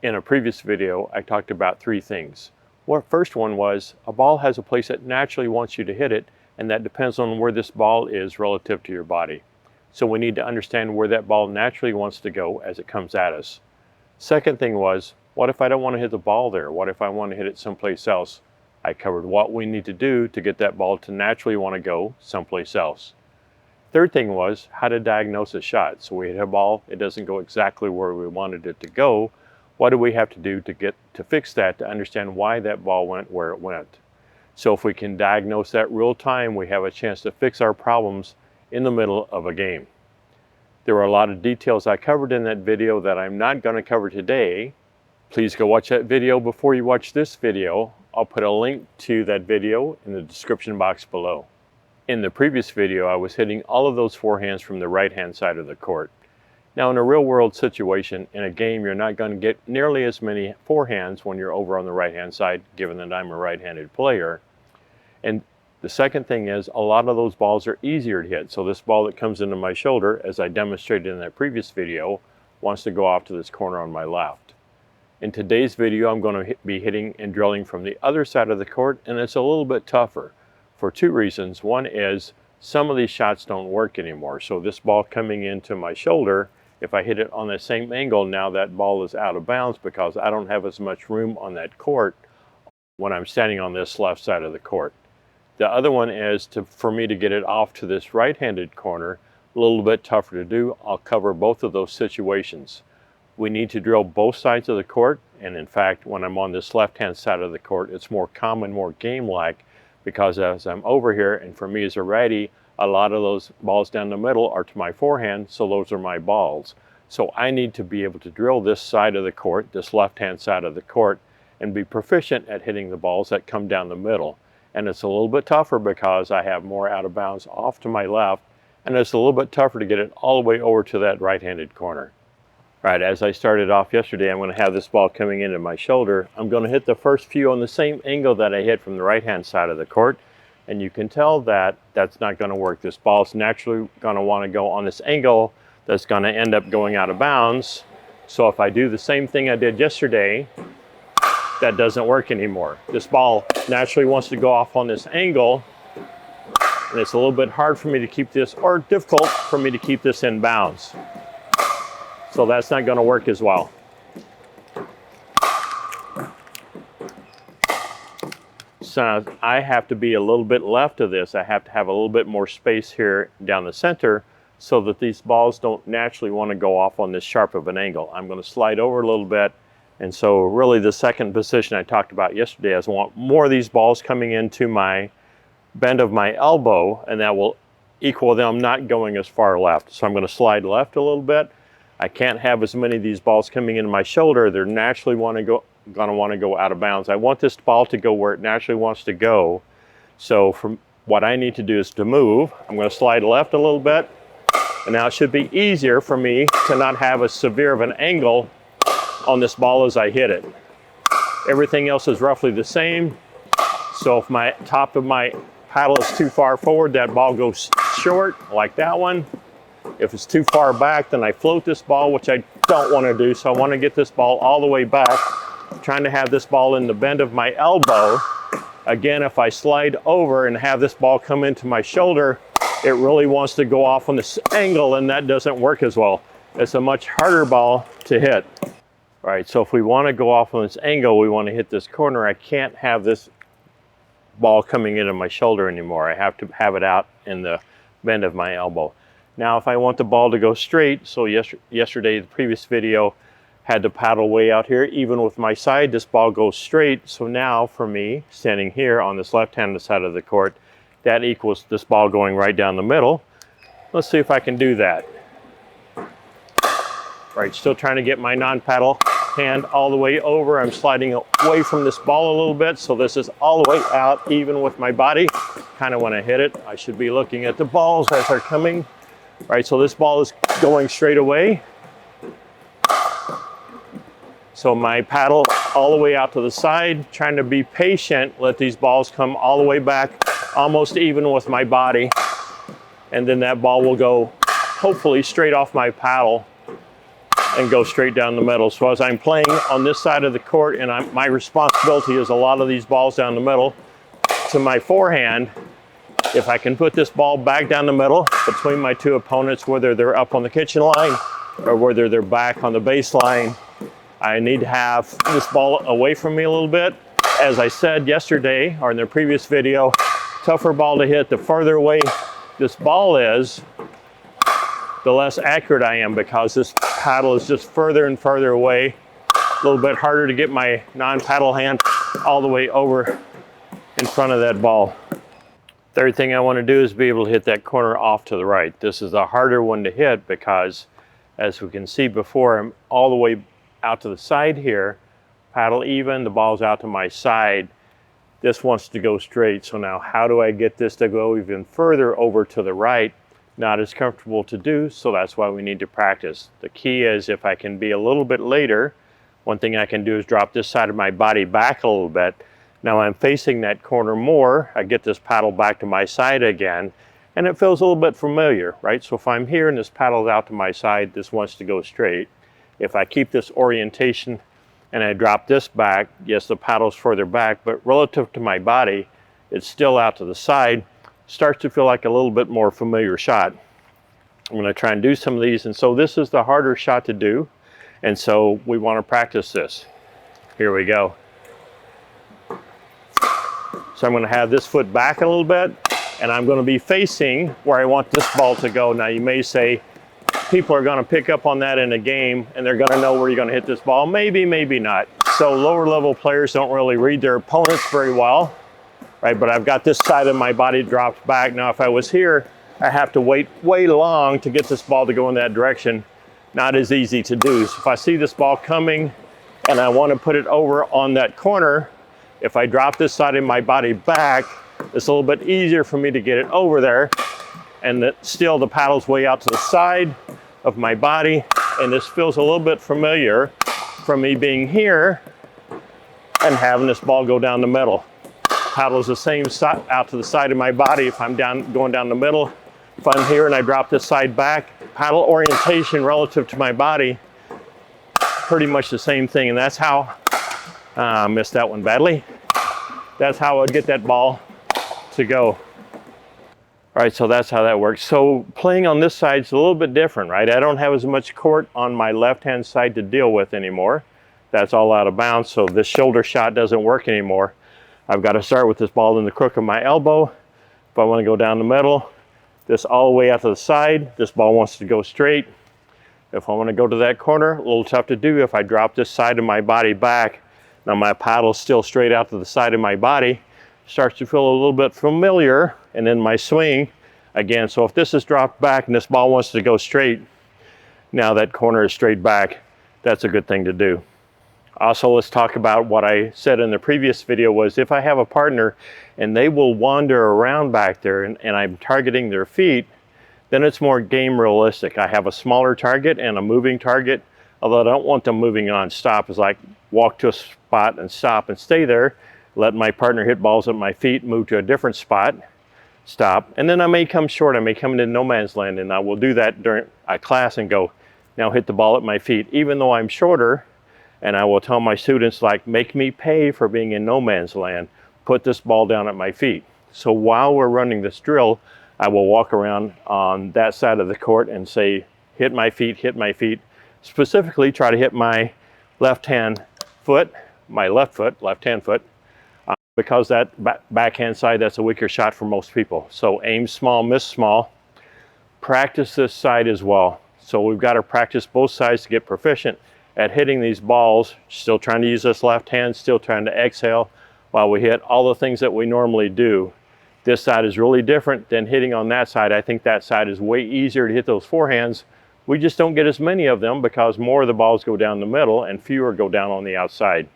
In a previous video, I talked about three things. Well, first one was a ball has a place that naturally wants you to hit it, and that depends on where this ball is relative to your body. So we need to understand where that ball naturally wants to go as it comes at us. Second thing was, what if I don't want to hit the ball there? What if I want to hit it someplace else? I covered what we need to do to get that ball to naturally want to go someplace else. Third thing was how to diagnose a shot. So we hit a ball, it doesn't go exactly where we wanted it to go. What do we have to do to fix that, to understand why that ball went where it went? So if we can diagnose that real time, we have a chance to fix our problems in the middle of a game. There were a lot of details I covered in that video that I'm not going to cover today. Please go watch that video before you watch this video. I'll put a link to that video in the description box below. In the previous video, I was hitting all of those forehands from the right-hand side of the court. Now in a real-world situation, in a game, you're not going to get nearly as many forehands when you're over on the right-hand side, given that I'm a right-handed player. And the second thing is, a lot of those balls are easier to hit. So this ball that comes into my shoulder, as I demonstrated in that previous video, wants to go off to this corner on my left. In today's video, I'm going to be hitting and drilling from the other side of the court, and it's a little bit tougher for two reasons. One is some of these shots don't work anymore. So this ball coming into my shoulder, if I hit it on the same angle, now that ball is out of bounds because I don't have as much room on that court when I'm standing on this left side of the court. The other one is for me to get it off to this right-handed corner, a little bit tougher to do. I'll cover both of those situations. We need to drill both sides of the court, and in fact, when I'm on this left-hand side of the court, it's more common, more game-like, because as I'm over here, and for me as a righty, a lot of those balls down the middle are to my forehand, so those are my balls. So I need to be able to drill this side of the court, this left-hand side of the court, and be proficient at hitting the balls that come down the middle. And it's a little bit tougher because I have more out of bounds off to my left, and it's a little bit tougher to get it all the way over to that right-handed corner. All right, as I started off yesterday, I'm going to have this ball coming into my shoulder. I'm going to hit the first few on the same angle that I hit from the right-hand side of the court. And you can tell that that's not going to work. This ball's naturally going to want to go on this angle that's going to end up going out of bounds. So if I do the same thing I did yesterday, that doesn't work anymore. This ball naturally wants to go off on this angle, and it's a little bit hard for me to keep this, or difficult for me to keep this in bounds. So that's not going to work as well. So I have to be a little bit left of this. I have to have a little bit more space here down the center so that these balls don't naturally want to go off on this sharp of an angle. I'm going to slide over a little bit. And so really the second position I talked about yesterday is I want more of these balls coming into my bend of my elbow, and that will equal them not going as far left. So I'm going to slide left a little bit. I can't have as many of these balls coming into my shoulder. They're naturally going to want to go out of bounds. I want this ball to go where it naturally wants to go. So from what I need to do is to move. I'm going to slide left a little bit, and now it should be easier for me to not have as severe of an angle on this ball as I hit it. Everything else is roughly the same. So if my top of my paddle is too far forward, that ball goes short, like that one. If it's too far back, then I float this ball, which I don't want to do. So I want to get this ball all the way back, trying to have this ball in the bend of my elbow. Again, if I slide over and have this ball come into my shoulder, it really wants to go off on this angle, and that doesn't work as well. It's a much harder ball to hit. All right, so if we want to go off on this angle, we want to hit this corner. I can't have this ball coming into my shoulder anymore. I have to have it out in the bend of my elbow. Now, if I want the ball to go straight, so yesterday, the previous video, had to paddle way out here. Even with my side, this ball goes straight. So now for me, standing here on this left-hand side of the court, that equals this ball going right down the middle. Let's see if I can do that. Right, still trying to get my non-paddle hand all the way over. I'm sliding away from this ball a little bit, so this is all the way out, even with my body. Kind of when I hit it, I should be looking at the balls as they're coming. Right, so this ball is going straight away. So my paddle all the way out to the side, trying to be patient, let these balls come all the way back, almost even with my body. And then that ball will go hopefully straight off my paddle. and go straight down the middle. So as I'm playing on this side of the court, and my responsibility is a lot of these balls down the middle, to my forehand, if I can put this ball back down the middle between my two opponents, whether they're up on the kitchen line or whether they're back on the baseline, I need to have this ball away from me a little bit. As I said yesterday, or in the previous video, tougher ball to hit, the further away this ball is, the less accurate I am, because this paddle is just further and further away. A little bit harder to get my non-paddle hand all the way over in front of that ball. Third thing I want to do is be able to hit that corner off to the right. This is the harder one to hit because, as we can see before, I'm all the way out to the side here, paddle even, the ball's out to my side. This wants to go straight, so now how do I get this to go even further over to the right? Not as comfortable to do, so that's why we need to practice. The key is, if I can be a little bit later, one thing I can do is drop this side of my body back a little bit. Now I'm facing that corner more, I get this paddle back to my side again, and it feels a little bit familiar, right? So if I'm here and this paddle's out to my side, this wants to go straight. If I keep this orientation and I drop this back, yes, the paddle's further back, but relative to my body, it's still out to the side. Starts to feel like a little bit more familiar shot. I'm going to try and do some of these, and so this is the harder shot to do, and so we want to practice this. Here we go. So I'm going to have this foot back a little bit, and I'm going to be facing where I want this ball to go. Now you may say, people are going to pick up on that in a game, and they're going to know where you're going to hit this ball. Maybe, maybe not. So lower level players don't really read their opponents very well. Right, but I've got this side of my body dropped back. Now if I was here, I have to wait way long to get this ball to go in that direction. Not as easy to do. So if I see this ball coming and I want to put it over on that corner, if I drop this side of my body back, it's a little bit easier for me to get it over there. And still the paddle's way out to the side of my body, and this feels a little bit familiar from me being here and having this ball go down the middle. Paddle is the same side, out to the side of my body if I'm going down the middle. If I'm here and I drop this side back, paddle orientation relative to my body, pretty much the same thing. And that's how, I missed that one badly. That's how I'd get that ball to go. All right, so that's how that works. So playing on this side is a little bit different, right? I don't have as much court on my left-hand side to deal with anymore. That's all out of bounds, so this shoulder shot doesn't work anymore. I've got to start with this ball in the crook of my elbow. If I want to go down the middle, this all the way out to the side, this ball wants to go straight. If I want to go to that corner, a little tough to do if I drop this side of my body back. Now my paddle's still straight out to the side of my body. Starts to feel a little bit familiar, and then my swing again. So if this is dropped back and this ball wants to go straight, now that corner is straight back. That's a good thing to do. Also, let's talk about what I said in the previous video was, if I have a partner and they will wander around back there and I'm targeting their feet, then it's more game realistic. I have a smaller target and a moving target, although I don't want them moving on stop. It's like walk to a spot and stop and stay there, let my partner hit balls at my feet, move to a different spot, stop, and then I may come short. I may come into no man's land, and I will do that during a class and go, now hit the ball at my feet, even though I'm shorter. And I will tell my students, like, make me pay for being in no man's land. Put this ball down at my feet. So while we're running this drill, I will walk around on that side of the court and say, hit my feet, specifically try to hit my left-hand foot, left-hand foot, because that backhand side, that's a weaker shot for most people. So aim small, miss small. Practice this side as well. So we've got to practice both sides to get proficient at hitting these balls, still trying to use this left hand, still trying to exhale while we hit all the things that we normally do. This side is really different than hitting on that side. I think that side is way easier to hit those forehands. We just don't get as many of them because more of the balls go down the middle and fewer go down on the outside.